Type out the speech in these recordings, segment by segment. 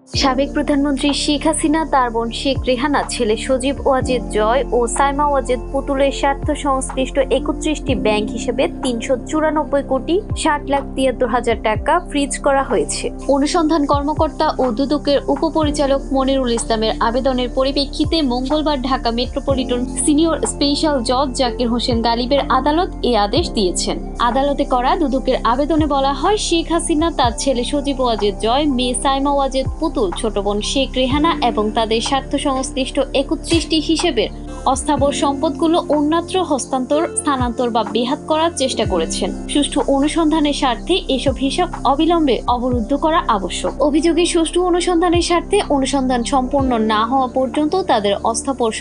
সাবেক প্রধানমন্ত্রী শেখ হাসিনা, তার বোন শেখ রেহানা, ছেলে সজীব ওয়াজেদ জয় ও সাইমা ওয়াজেদ পুতুলের স্বার্থ সংশ্লিষ্ট 31টি ব্যাংক হিসেবে 394,60,73,000 টাকা ফ্রিজ করা হয়েছে। অনুসন্ধান কর্মকর্তা ও দুদকের উপপরিচালক মনিরুল ইসলামের আবেদনের পরিপ্রেক্ষিতে মঙ্গলবার ঢাকা মেট্রোপলিটন সিনিয়র স্পেশাল জজ জাকির হোসেন গালিবের আদালত এই আদেশ দিয়েছেন। আদালতে করা দুদকের আবেদনে বলা হয়, শেখ হাসিনা, তার ছেলে সজীব ওয়াজেদ জয়, মেয়ে সাইমা ওয়াজেদ পুতুল, ছোট বোন শেখ রেহানা এবং তাদের স্বার্থ সংশ্লিষ্ট 31টি হিসেবের অস্থাবর সম্পদগুলো অন্যত্র হস্তান্তর, স্থানান্তর বা বেহাত করার চেষ্টা করেছেন। সুষ্ঠু অনুসন্ধানের স্বার্থে এসব হিসাব অবিলম্বে অবরুদ্ধ করা আবশ্যক। অভিযোগের সুষ্ঠু অনুসন্ধানের স্বার্থে অনুসন্ধান সম্পন্ন না হওয়া পর্যন্ত তাদের অস্থাবর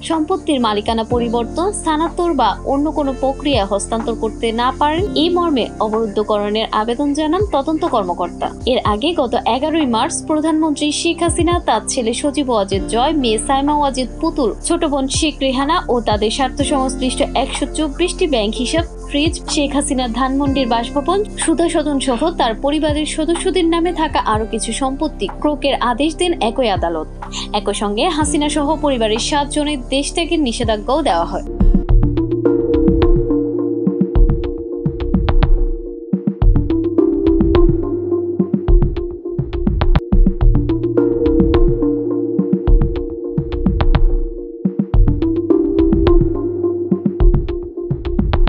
সম্পত্তির মালিকানা পরিবর্তন, স্থানান্তর বা অন্য কোনো প্রক্রিয়া হস্তান্তর করতে না পারেন, এই মর্মে অবরুদ্ধকরণের আবেদন জানান তদন্ত কর্মকর্তা। এর আগে গত 11 মার্চ প্রধানমন্ত্রী শেখ হাসিনা, তার ছেলে সজীব ওয়াজেদ জয়, মেয়ে সাইমা ওয়াজেদ পুতুল, ছোট বোন শেখ রেহানা ও তাদের স্বার্থ সংশ্লিষ্ট 124টি ব্যাংক হিসাব ফ্রিজ, শেখ হাসিনার ধানমন্ডির বাসভবন, সুধা সদন সহ তার পরিবারের সদস্যদের নামে থাকা আরো কিছু সম্পত্তি ক্রোকের আদেশ দেন একই আদালত। একই সঙ্গে হাসিনা সহ পরিবারের 7 জনের দেশ ত্যাগের নিষেধাজ্ঞাও দেওয়া হয়।